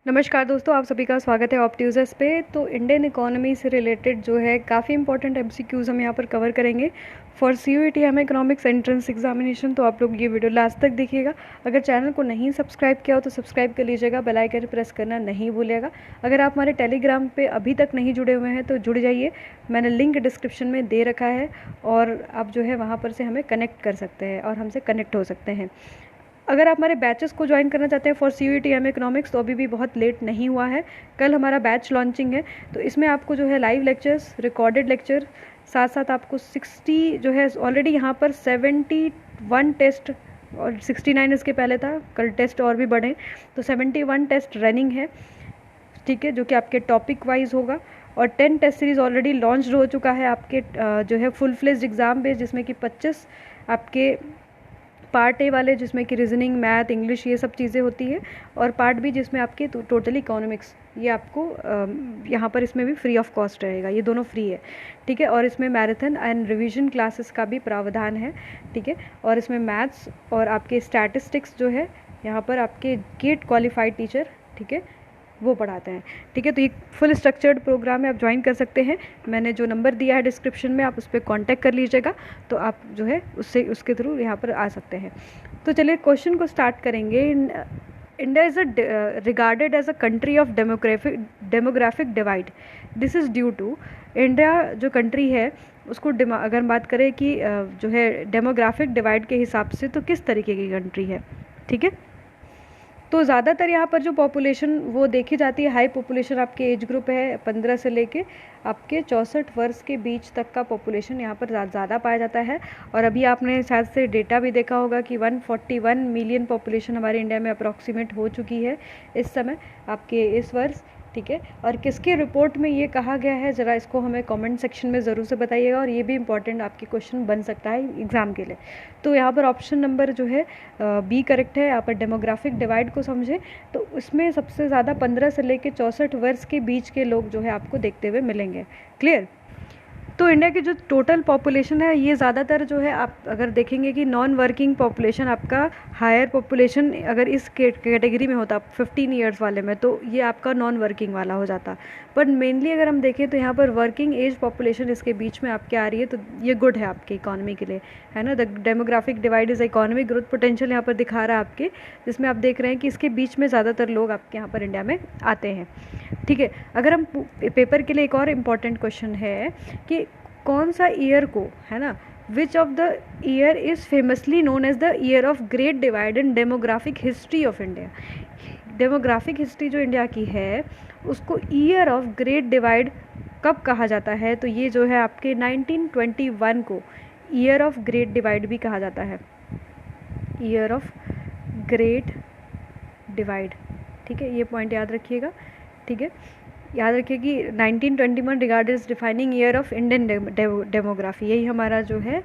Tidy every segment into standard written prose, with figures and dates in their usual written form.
नमस्कार दोस्तों, आप सभी का स्वागत है ऑप्ट्यूजर्स पे। तो इंडियन इकोनॉमी से रिलेटेड जो है काफ़ी इंपॉर्टेंट एमसीक्यूज़ हम यहाँ पर कवर करेंगे for CUET M economics entrance examination. तो आप लोग ये वीडियो लास्ट तक देखिएगा। अगर चैनल को नहीं सब्सक्राइब किया हो तो सब्सक्राइब कर लीजिएगा, बेल आइकन प्रेस करना नहीं भूलिएगा। अगर आप हमारे टेलीग्राम पे अभी तक नहीं जुड़े हुए हैं तो जुड़ जाइए, मैंने लिंक डिस्क्रिप्शन में दे रखा है और आप जो है वहाँ पर से हमें कनेक्ट कर सकते हैं और हमसे कनेक्ट हो सकते हैं। अगर आप हमारे बैचेस को ज्वाइन करना चाहते हैं फॉर सीयूईटी एम इकोनॉमिक्स तो अभी भी बहुत लेट नहीं हुआ है। कल हमारा बैच लॉन्चिंग है, तो इसमें आपको जो है लाइव लेक्चर्स, रिकॉर्डेड लेक्चर, साथ साथ आपको 60 जो है ऑलरेडी यहाँ पर 71 टेस्ट और 69 इसके पहले था, कल टेस्ट और भी बढ़े तो 71 टेस्ट रनिंग है, ठीक है, जो कि आपके टॉपिक वाइज होगा। और 10 टेस्ट सीरीज़ ऑलरेडी लॉन्च हो चुका है आपके जो है फुल फ्लेज्ड एग्ज़ाम बेस, जिसमें कि 25 आपके पार्ट ए वाले जिसमें कि रीजनिंग, मैथ, इंग्लिश ये सब चीज़ें होती है, और पार्ट बी जिसमें आपके टोटली इकोनॉमिक्स, ये आपको यहाँ पर इसमें भी फ्री ऑफ कॉस्ट रहेगा, ये दोनों फ्री है, ठीक है। और इसमें मैराथन एंड रिवीजन क्लासेस का भी प्रावधान है, ठीक है। और इसमें मैथ्स और आपके स्टैटिस्टिक्स जो है यहाँ पर आपके गेट क्वालिफाइड टीचर, ठीक है, वो पढ़ाते हैं, ठीक है। तो ये फुल स्ट्रक्चर्ड प्रोग्राम है, आप ज्वाइन कर सकते हैं। मैंने जो नंबर दिया है डिस्क्रिप्शन में, आप उस पर कॉन्टैक्ट कर लीजिएगा, तो आप जो है उसके थ्रू यहाँ पर आ सकते हैं। तो चलिए क्वेश्चन को स्टार्ट करेंगे। India is regarded as a country of demographic divide. This is due to, India जो कंट्री है उसको अगर बात करें कि जो है डेमोग्राफिक डिवाइड के हिसाब से तो किस तरीके की कंट्री है, ठीक है। तो ज़्यादातर यहाँ पर जो पॉपुलेशन वो देखी जाती है, हाई पॉपुलेशन आपके एज ग्रुप है 15 से लेके आपके 64 वर्ष के बीच तक का पॉपुलेशन यहाँ पर ज़्यादा पाया जाता है। और अभी आपने शायद से डेटा भी देखा होगा कि 141 मिलियन पॉपुलेशन हमारे इंडिया में अप्रॉक्सीमेट हो चुकी है इस समय आपके इस वर्ष, ठीक है। और किसके रिपोर्ट में ये कहा गया है, ज़रा इसको हमें कमेंट सेक्शन में ज़रूर से बताइएगा, और ये भी इंपॉर्टेंट आपके क्वेश्चन बन सकता है एग्ज़ाम के लिए। तो यहाँ पर ऑप्शन नंबर जो है बी करेक्ट है। यहाँ पर डेमोग्राफिक डिवाइड को समझें तो उसमें सबसे ज़्यादा 15 से लेकर 64 वर्ष के बीच के लोग जो है आपको देखते हुए मिलेंगे। क्लियर। तो इंडिया की जो टोटल पॉपुलेशन है ये ज़्यादातर जो है आप अगर देखेंगे कि नॉन वर्किंग पॉपुलेशन आपका हायर पॉपुलेशन अगर इस कैटेगरी में होता 15 ईयर्स वाले में, तो ये आपका नॉन वर्किंग वाला हो जाता। बट मेनली अगर हम देखें तो यहाँ पर वर्किंग एज पॉपुलेशन इसके बीच में आपके आ रही है, तो ये गुड है आपके इकोनॉमी के लिए, है ना। The demographic divide is economic growth potential यहाँ पर दिखा रहा है आपके, जिसमें आप देख रहे हैं कि इसके बीच में ज़्यादातर लोग आपके यहाँ पर इंडिया में आते हैं, ठीक है। अगर हम पेपर के लिए एक और इम्पॉर्टेंट क्वेश्चन है कि कौन सा ईयर को, है ना, which of the year is famously known as the year of great divide in demographic history of India. Demographic history जो इंडिया की है उसको ईयर ऑफ ग्रेट डिवाइड कब कहा जाता है, तो ये जो है आपके 1921 को ईयर ऑफ ग्रेट डिवाइड भी कहा जाता है, ईयर ऑफ ग्रेट डिवाइड, ठीक है। ये पॉइंट याद रखिएगा, ठीक है। याद रखिए कि 1921 regarded is defining year of Indian demography, यही हमारा जो है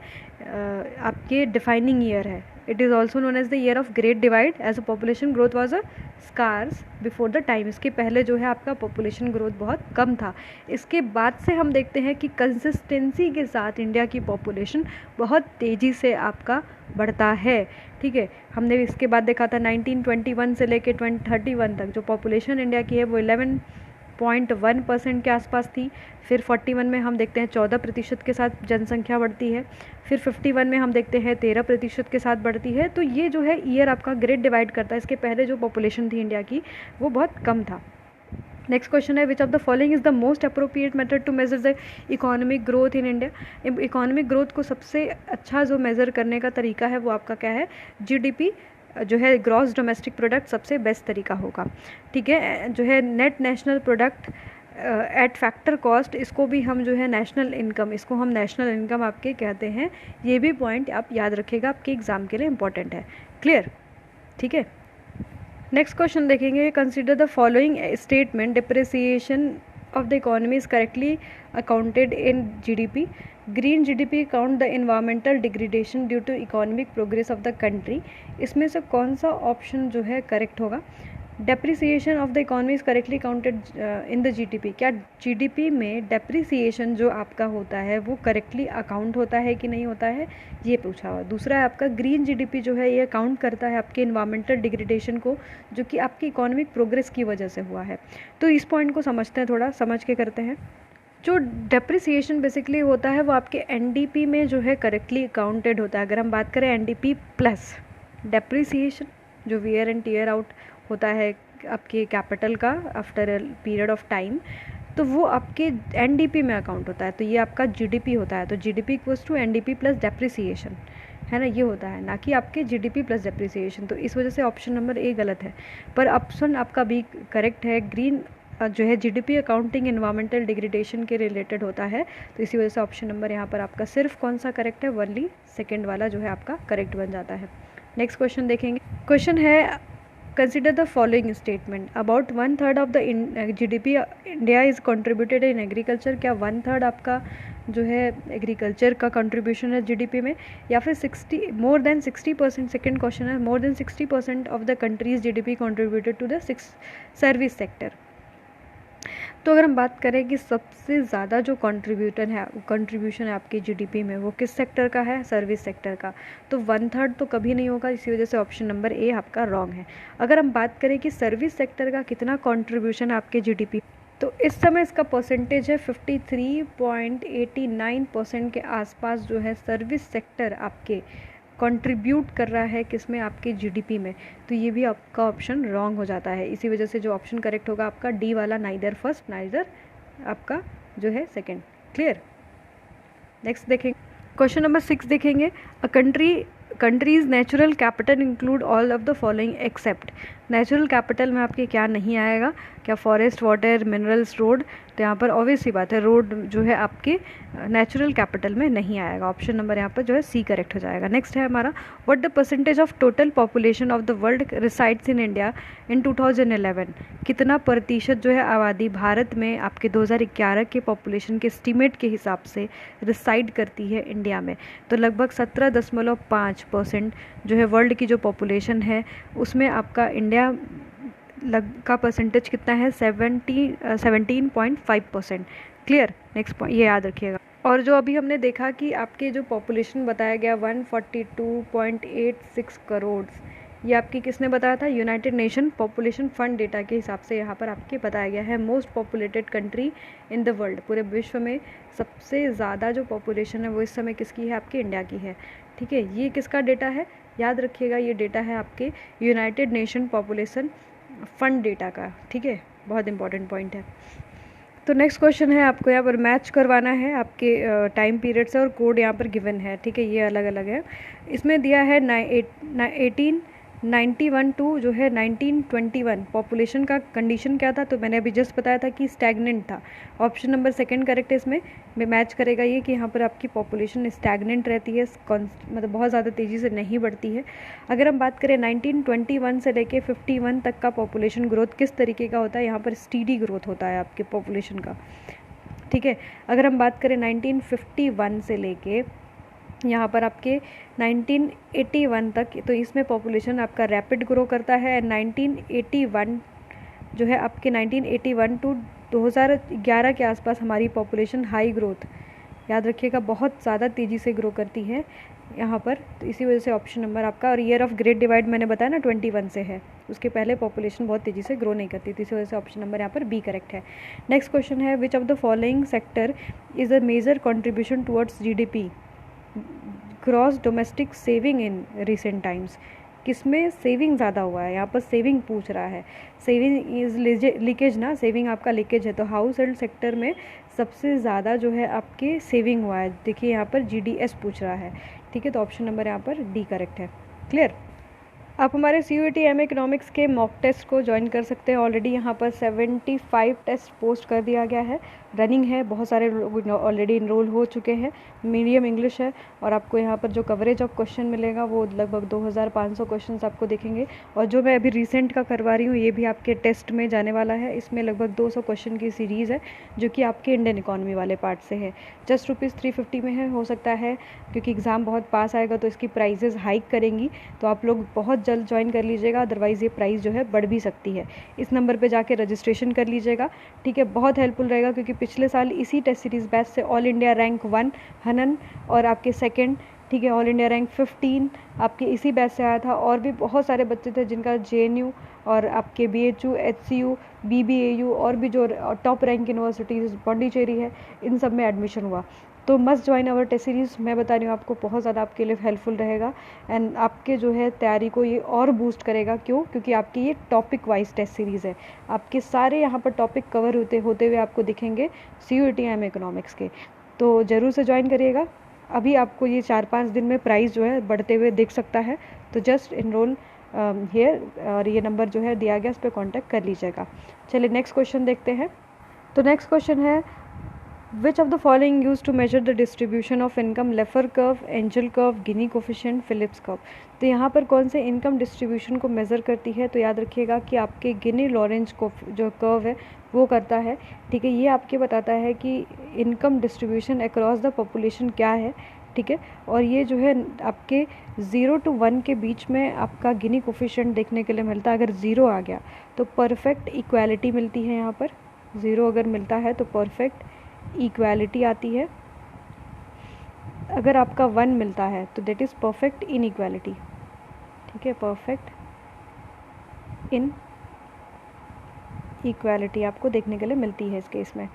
आपके डिफाइनिंग ईयर है। It is also known as the year of great divide as a population growth was a scarce before the time. इसके पहले जो है आपका पॉपुलेशन ग्रोथ बहुत कम था। इसके बाद से हम देखते हैं कि कंसिस्टेंसी के साथ इंडिया की पॉपुलेशन बहुत तेज़ी से आपका बढ़ता है, ठीक है। हमने इसके बाद देखा था 1921 से लेके 2031 तक जो पॉपुलेशन इंडिया की है वो 11.1% के आसपास थी। फिर 41 में हम देखते हैं 14% के साथ जनसंख्या बढ़ती है। फिर 51 में हम देखते हैं 13% के साथ बढ़ती है। तो ये जो है ईयर आपका ग्रेट डिवाइड करता है। इसके पहले जो पॉपुलेशन थी इंडिया की वो बहुत कम था। नेक्स्ट क्वेश्चन है which of the following is the most appropriate method to measure the economic growth in India. Economic growth को सबसे अच्छा जो मेज़र करने का तरीका है वो आपका क्या है, जीडीपी जो है ग्रॉस डोमेस्टिक प्रोडक्ट सबसे बेस्ट तरीका होगा, ठीक है। जो है net national product at factor cost, इसको भी हम जो है नेशनल इनकम, इसको हम नेशनल इनकम आपके कहते हैं। ये भी पॉइंट आप याद रखिएगा, आपके एग्जाम के लिए इंपॉर्टेंट है। क्लियर, ठीक है। नेक्स्ट क्वेश्चन देखेंगे, consider the following statement, depreciation of the economy is correctly accounted in GDP, green GDP count the environmental degradation due to economic progress of the country. इसमें से कौन सा ऑप्शन जो है करेक्ट होगा। Depreciation of the economy is correctly counted in the GDP. क्या GDP में depreciation जो आपका होता है वो करेक्टली अकाउंट होता है कि नहीं होता है, ये पूछा हुआ। दूसरा है आपका ग्रीन जीडीपी जो है ये अकाउंट करता है आपके इन्वायरमेंटल डिग्रेडेशन को, जो कि आपकी इकोनॉमिक प्रोग्रेस की वजह से हुआ है। तो इस पॉइंट को समझते हैं, थोड़ा समझ के करते हैं। जो डेप्रिसिएशन बेसिकली होता है वो आपके एनडीपी में जो है करेक्टली अकाउंटेड होता है। अगर हम बात करें एनडीपी प्लस डेप्रिसिएशन जो वियर एंड टीयर आउट होता है आपके कैपिटल का after a period of time, तो वो आपके एनडीपी में अकाउंट होता है। तो ये आपका जीडीपी होता है। तो GDP equals to NDP plus depreciation, है ना, ये होता है, ना कि आपके जीडीपी प्लस डेप्रिसिएशन। तो इस वजह से ऑप्शन नंबर ए गलत है, पर ऑप्शन आपका बी करेक्ट है। ग्रीन जो है जीडीपी अकाउंटिंग एनवायरमेंटल डिग्रेडेशन के रिलेटेड होता है। तो इसी वजह से ऑप्शन नंबर यहाँ पर आपका सिर्फ कौन सा करेक्ट है, ओनली सेकेंड वाला जो है आपका करेक्ट बन जाता है। नेक्स्ट क्वेश्चन देखेंगे। क्वेश्चन है consider the following statement, about 1/3 of the GDP India is contributed in agriculture. क्या 1/3 आपका जो है एग्रीकल्चर का कंट्रीब्यूशन है जीडीपी में, या फिर 60 मोर देन 60%। सेकेंड क्वेश्चन है more than 60% of the country's GDP contributed to the service sector. तो अगर हम बात करें कि सबसे ज़्यादा जो कंट्रीब्यूशन है आपकी जीडीपी में वो किस सेक्टर का है, सर्विस सेक्टर का, तो 1/3 तो कभी नहीं होगा। इसी वजह से ऑप्शन नंबर ए आपका रॉन्ग है। अगर हम बात करें कि सर्विस सेक्टर का कितना कंट्रीब्यूशन है आपके जीडीपी, तो इस समय इसका परसेंटेज है 53.89% के आसपास जो है सर्विस सेक्टर आपके कंट्रीब्यूट कर रहा है किसमें, आपके जीडीपी में। तो ये भी आपका ऑप्शन रॉन्ग हो जाता है। इसी वजह से जो ऑप्शन करेक्ट होगा आपका डी वाला, नाइदर फर्स्ट नाइदर आपका जो है सेकंड। क्लियर। नेक्स्ट देखेंगे, क्वेश्चन नंबर 6 देखेंगे। A country's natural capital include all of the following except. Natural capital में आपके क्या नहीं आएगा, क्या फॉरेस्ट, वाटर, मिनरल्स, रोड। तो यहाँ पर ऑब्वियस सी बात है रोड जो है आपके नेचुरल कैपिटल में नहीं आएगा। ऑप्शन नंबर यहाँ पर जो है सी करेक्ट हो जाएगा। नेक्स्ट है हमारा, what the percentage of total population of the world resides in India in 2011। कितना प्रतिशत जो है आबादी भारत में आपके 2011 के पॉपुलेशन के एस्टीमेट के हिसाब से रिसाइड करती है इंडिया में। तो लगभग 17.5% जो है वर्ल्ड की जो पॉपुलेशन है उसमें आपका इंडिया का परसेंटेज कितना है, 17.5%। क्लियर। नेक्स्ट पॉइंट ये याद रखिएगा। और जो अभी हमने देखा कि आपके जो पॉपुलेशन बताया गया 142.86 करोड़, ये आपकी किसने बताया था, United nation population fund data के हिसाब से यहाँ पर आपके बताया गया है। Most populated country in the world, पूरे विश्व में सबसे ज़्यादा जो पॉपुलेशन है वो इस समय किसकी है, आपके इंडिया की है। ठीक है, ये किसका डेटा है, याद रखिएगा, ये डेटा है आपके United nation population fund data का। ठीक है, बहुत इंपॉर्टेंट पॉइंट है। तो नेक्स्ट क्वेश्चन है, आपको यहाँ पर मैच करवाना है आपके टाइम पीरियड से, और कोड यहाँ पर गिवन है। ठीक है, ये अलग अलग है। इसमें दिया है 1891 टू जो है 1921 पॉपुलेशन का कंडीशन क्या था, तो मैंने अभी जस्ट बताया था कि स्टैगनेंट था। ऑप्शन नंबर सेकंड करेक्ट है। इसमें मैच करेगा ये कि यहाँ पर आपकी पॉपुलेशन स्टैगनेंट रहती है, मतलब बहुत ज़्यादा तेज़ी से नहीं बढ़ती है। अगर हम बात करें 1921 से लेके 51 तक का पॉपुलेशन ग्रोथ किस तरीके का होता है, यहाँ पर स्टीडी ग्रोथ होता है आपके पॉपुलेशन का। ठीक है, अगर हम बात करें 1951 से लेके यहाँ पर आपके 1981 तक, तो इसमें पॉपुलेशन आपका रैपिड ग्रो करता है। 1981 जो है आपके 1981 टू 2011 के आसपास हमारी पॉपुलेशन हाई ग्रोथ, याद रखिएगा, बहुत ज़्यादा तेज़ी से ग्रो करती है यहाँ पर। तो इसी वजह से ऑप्शन नंबर आपका, और ईयर ऑफ ग्रेट डिवाइड मैंने बताया ना 21 से है, उसके पहले पॉपुलेशन बहुत तेज़ी से ग्रो नहीं करती। तो इसी वजह से ऑप्शन नंबर यहाँ पर बी करेक्ट है। नेक्स्ट क्वेश्चन है, which of the following sector is a major contribution towards GDP gross domestic saving in recent times. किसमें सेविंग ज़्यादा हुआ है, यहाँ पर सेविंग पूछ रहा है। सेविंग इज लीकेज ना, सेविंग आपका लीकेज है, तो हाउस होल्ड सेक्टर में सबसे ज़्यादा जो है आपके सेविंग हुआ है। देखिए यहाँ पर जीडीएस पूछ रहा है। ठीक है, तो ऑप्शन नंबर यहाँ पर डी करेक्ट है। क्लियर। आप हमारे CUET एम इकोनॉमिक्स के मॉक टेस्ट को ज्वाइन कर सकते हैं। ऑलरेडी यहाँ पर 75 टेस्ट पोस्ट कर दिया गया है, रनिंग है, बहुत सारे लोग ऑलरेडी इनरोल हो चुके हैं। मीडियम इंग्लिश है, और आपको यहाँ पर जो कवरेज ऑफ क्वेश्चन मिलेगा वो लगभग 2500 क्वेश्चंस आपको दिखेंगे। और जो मैं अभी रिसेंट का करवा रही हूँ ये भी आपके टेस्ट में जाने वाला है। इसमें लगभग 200 क्वेश्चन की सीरीज़ है जो कि आपके इंडियन इकॉनमी वाले पार्ट से है। जस्ट ₹350 में है, हो सकता है क्योंकि एग्ज़ाम बहुत पास आएगा तो इसकी प्राइजेज़ हाइक करेंगी, तो आप लोग बहुत जल्द ज्वाइन कर लीजिएगा, अदरवाइज़ ये प्राइस जो है बढ़ भी सकती है। इस नंबर पे जाके रजिस्ट्रेशन कर लीजिएगा, ठीक है। बहुत हेल्पफुल रहेगा क्योंकि पिछले साल इसी टेस्ट सीरीज़ बैच से ऑल इंडिया रैंक 1 हनन और आपके सेकेंड, ठीक है, ऑल इंडिया रैंक 15 आपके इसी बैच से आया था। और भी बहुत सारे बच्चे थे जिनका JNU और आपके BHU, HCU, BBAU और भी जो टॉप रैंक यूनिवर्सिटीज़ पौंडीचेरी है, इन सब में एडमिशन हुआ। तो must join our test series, मैं बता रही हूँ आपको, बहुत ज़्यादा आपके लिए हेल्पफुल रहेगा एंड आपके जो है तैयारी को ये और बूस्ट करेगा। क्यों? क्योंकि आपकी ये टॉपिक वाइज टेस्ट सीरीज़ है, आपके सारे यहाँ पर टॉपिक कवर होते हुए आपको दिखेंगे CUET एम इकोनॉमिक्स के। तो ज़रूर से ज्वाइन करिएगा। अभी आपको ये 4-5 दिन में प्राइस जो है बढ़ते हुए दिख सकता है, तो जस्ट इनरोल हियर और ये नंबर जो है दिया गया, इस पर कॉन्टैक्ट कर लीजिएगा। चलिए नेक्स्ट क्वेश्चन देखते हैं। तो नेक्स्ट क्वेश्चन है, which of the following use to measure the distribution of income, Laffer curve, Engel curve, Gini coefficient, Phillips curve. तो यहाँ पर कौन से इनकम डिस्ट्रीब्यूशन को मेज़र करती है? तो याद रखिएगा कि आपके गिनी लॉरेंज को जो कर्व है वो करता है, ठीक है। ये आपके बताता है कि income distribution across the population क्या है, ठीक है। और ये जो है आपके 0 to 1 के बीच में आपका गिनी कोफिशिएंट देखने के लिए मिलता है। अगर 0 आ गया तो परफेक्ट इक्वालिटी मिलती है। यहाँ पर 0 अगर मिलता है तो परफेक्ट इक्वालिटी आती है। अगर आपका 1 मिलता है तो दैट इज़ परफेक्ट इनइक्वालिटी, ठीक है, परफेक्ट इन इक्वालिटी आपको देखने के लिए मिलती है इस केस में,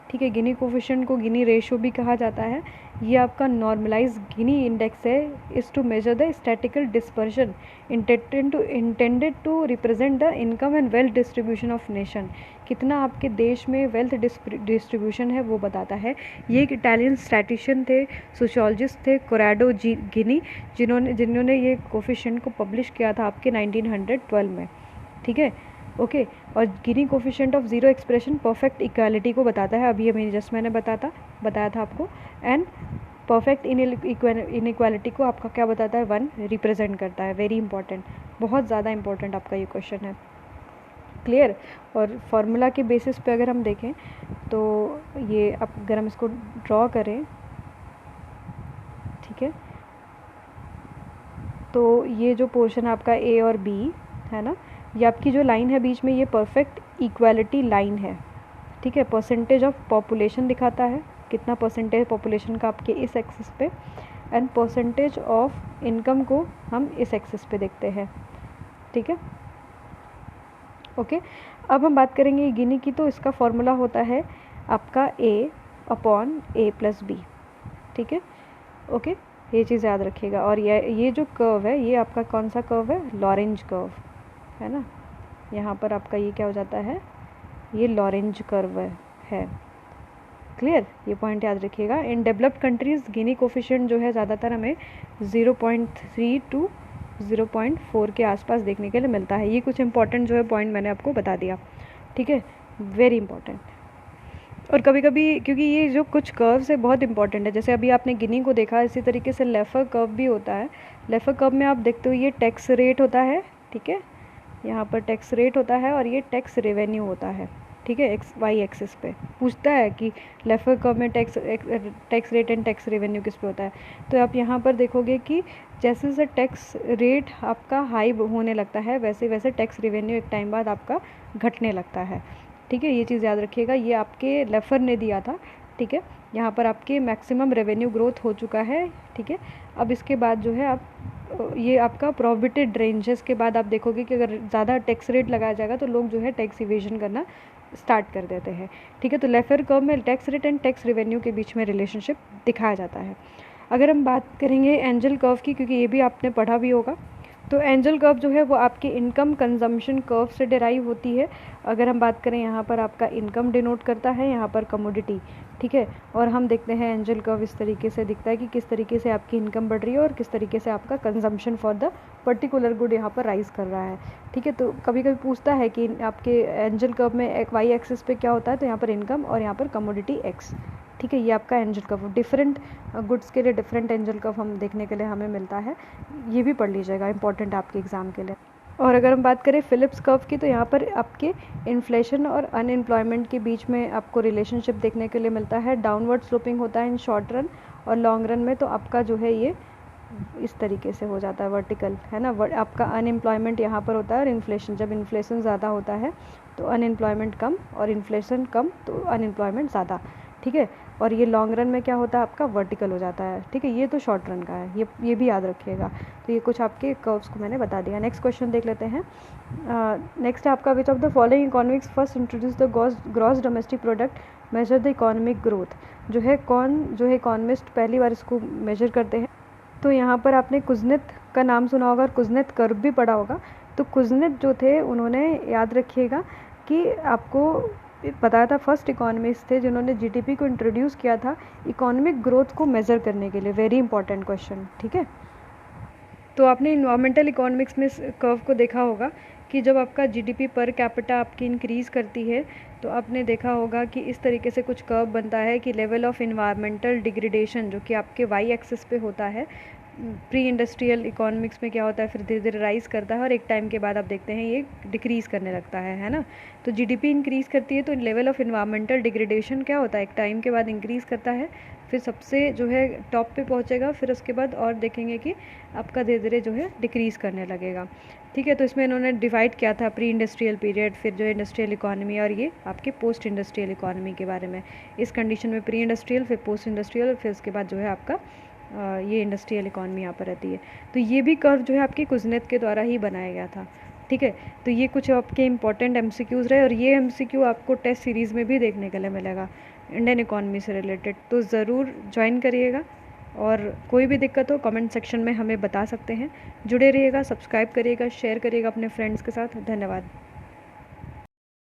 ठीक है। गिनी कोफिशिएंट को गिनी रेशियो भी कहा जाता है। ये आपका नॉर्मलाइज गिनी इंडेक्स है, is to measure the statistical dispersion intended to represent the income and wealth distribution of nation. कितना आपके देश में वेल्थ डिस्ट्रीब्यूशन है वो बताता है। ये एक इटालियन स्टैटिशियन थे, सोशियोलॉजिस्ट थे, कोराडो गिनी, जिन्होंने ये कोफिशिएंट को पब्लिश किया था आपके 1912 में, ठीक है, ओके। और Gini coefficient of 0 expression perfect equality को बताता है, अभी मैंने बताया था आपको। एंड परफेक्ट इनइक्वालिटी को आपका क्या बताता है? 1 रिप्रेजेंट करता है। वेरी इंपॉर्टेंट, बहुत ज़्यादा इंपॉर्टेंट आपका ये क्वेश्चन है, क्लियर। और फार्मूला के बेसिस पे अगर हम देखें तो ये अगर हम इसको ड्रॉ करें, ठीक है, तो ये जो पोर्शन आपका A और B है ना, ये आपकी जो लाइन है बीच में, ये परफेक्ट इक्वालिटी लाइन है, ठीक है। परसेंटेज ऑफ पॉपुलेशन दिखाता है, कितना परसेंटेज पॉपुलेशन का आपके इस एक्सिस पे, एंड परसेंटेज ऑफ इनकम को हम इस एक्सिस पे देखते हैं, ठीक है, ओके। अब हम बात करेंगे गिनी की, तो इसका फॉर्मूला होता है आपका A/A+B, ठीक है, ओके। ये चीज़ याद रखिएगा। और ये जो कर्व है, ये आपका कौन सा कर्व है? लॉरेंज कर्व है ना। यहाँ पर आपका ये क्या हो जाता है? ये लॉरेंज कर्व है, क्लियर। ये पॉइंट याद रखिएगा। In developed countries Guinea coefficient जो है ज़्यादातर हमें 0.3 to 0.4 के आसपास देखने के लिए मिलता है। ये कुछ इंपॉर्टेंट जो है पॉइंट मैंने आपको बता दिया, ठीक है, वेरी इंपॉर्टेंट। और कभी कभी क्योंकि ये जो कुछ कर्व्स है बहुत इंपॉर्टेंट है, जैसे अभी आपने गिनी को देखा, इसी तरीके से लेफर कर्व भी होता है। लेफर कर्व में आप देखते हो ये टैक्स रेट होता है, ठीक है, यहाँ पर टैक्स रेट होता है और ये टैक्स रेवेन्यू होता है, ठीक है। XY एक्सिस पे पूछता है कि लेफर कर्व में tax rate and tax revenue किस पे होता है। तो आप यहाँ पर देखोगे कि जैसे जैसे टैक्स रेट आपका हाई होने लगता है, वैसे वैसे टैक्स रेवेन्यू एक टाइम बाद आपका घटने लगता है, ठीक है। ये चीज़ याद रखिएगा, ये आपके लेफर ने दिया था, ठीक है। यहाँ पर आपके मैक्सिमम रेवेन्यू ग्रोथ हो चुका है, ठीक है। अब इसके बाद जो है आप ये आपका प्रोहिबिटेड रेंजेस के बाद आप देखोगे कि अगर ज़्यादा टैक्स रेट लगाया जाएगा तो लोग जो है टैक्स इवेजन करना स्टार्ट कर देते हैं, ठीक है। तो लेफर कर्व में tax rate and tax revenue के बीच में रिलेशनशिप दिखाया जाता है। अगर हम बात करेंगे एंजल कर्व की, क्योंकि ये भी आपने पढ़ा भी होगा, तो एंजल कर्व जो है वो आपके इनकम कंजम्पशन कर्व से डिराइव होती है। अगर हम बात करें, यहाँ पर आपका इनकम डिनोट करता है, यहाँ पर कमोडिटी, ठीक है। और हम देखते हैं एंजल कर्व इस तरीके से दिखता है कि किस तरीके से आपकी इनकम बढ़ रही है और किस तरीके से आपका consumption for the particular good यहाँ पर राइज कर रहा है, ठीक है। तो कभी कभी पूछता है कि आपके एंजल कर्व में XY एक्सिस पे क्या होता है, तो यहाँ पर इनकम और यहाँ पर कमोडिटी X, ठीक है। ये आपका एंजल कर्व, डिफरेंट गुड्स के लिए डिफरेंट एंजल कर्व हम देखने के लिए हमें मिलता है। ये भी पढ़ लीजिएगा, इंपॉर्टेंट आपके एग्जाम के लिए। और अगर हम बात करें फिलिप्स कर्व की, तो यहाँ पर आपके इन्फ्लेशन और अनएम्प्लॉयमेंट के बीच में आपको रिलेशनशिप देखने के लिए मिलता है। डाउनवर्ड स्लोपिंग होता है इन शॉर्ट रन, और लॉन्ग रन में तो आपका जो है ये इस तरीके से हो जाता है वर्टिकल, है ना। आपका अनएम्प्लॉयमेंट यहाँ पर होता है और इन्फ्लेशन, जब इन्फ्लेशन ज़्यादा होता है तो अनएम्प्लॉयमेंट कम और इन्फ्लेशन कम तो अनएम्प्लॉयमेंट ज़्यादा, ठीक है। और ये लॉन्ग रन में क्या होता है आपका वर्टिकल हो जाता है, ठीक है। ये तो शॉर्ट रन का है, ये भी याद रखिएगा। तो ये कुछ आपके कर्व्स को मैंने बता दिया। नेक्स्ट क्वेश्चन देख लेते हैं। नेक्स्ट है आपका, विच of the following economics first introduce the gross domestic product major the economic growth. जो है कौन जो है इकोनॉमिस्ट पहली बार इसको मेजर करते हैं। तो यहाँ पर आपने कुज़नेत का नाम सुना होगा और कुज़नेत कर्व भी पढ़ा होगा। तो कुज़नेत जो थे उन्होंने, याद रखिएगा कि आपको बताया था, फर्स्ट इकोनॉमिस्ट थे जिन्होंने जीडीपी को इंट्रोड्यूस किया था इकोनॉमिक ग्रोथ को मेज़र करने के लिए। वेरी इंपॉर्टेंट क्वेश्चन, ठीक है। तो आपने इन्वायरमेंटल इकोनॉमिक्स में कर्व को देखा होगा कि जब आपका जीडीपी पर कैपिटा आपकी इंक्रीज़ करती है तो आपने देखा होगा कि इस तरीके से कुछ कर्व बनता है कि लेवल ऑफ इन्वायरमेंटल डिग्रेडेशन जो कि आपके वाई एक्सिस पे होता है, प्री इंडस्ट्रियल इकोनॉमिक्स में क्या होता है, फिर धीरे धीरे राइज़ करता है और एक टाइम के बाद आप देखते हैं ये डिक्रीज़ करने लगता है ना। तो जीडीपी इंक्रीज़ करती है तो लेवल ऑफ इन्वायरमेंटल डिग्रेडेशन क्या होता है, एक टाइम के बाद इंक्रीज़ करता है, फिर सबसे जो है टॉप पे पहुंचेगा, फिर उसके बाद और देखेंगे कि आपका धीरे धीरे जो है डिक्रीज़ करने लगेगा, ठीक है। तो इसमें इन्होंने डिवाइड किया था प्री इंडस्ट्रियल पीरियड, फिर जो इंडस्ट्रियल इकोनॉमी और ये आपके पोस्ट इंडस्ट्रियल इकोनॉमी के बारे में। इस कंडीशन में प्री इंडस्ट्रियल, फिर पोस्ट इंडस्ट्रियल, फिर उसके बाद जो है आपका ये इंडस्ट्रियल इकोनॉमी यहाँ पर रहती है। तो ये भी कर्व जो है आपकी कुज़नेत के द्वारा ही बनाया गया था, ठीक है। तो ये कुछ आपके इंपॉर्टेंट एमसीक्यूज़ रहे और ये एमसीक्यू आपको टेस्ट सीरीज़ में भी देखने के लिए मिलेगा इंडियन इकोनॉमी से रिलेटेड। तो ज़रूर ज्वाइन करिएगा और कोई भी दिक्कत हो कमेंट सेक्शन में हमें बता सकते हैं। जुड़े रहिएगा, सब्सक्राइब करिएगा, शेयर करिएगा अपने फ्रेंड्स के साथ। धन्यवाद।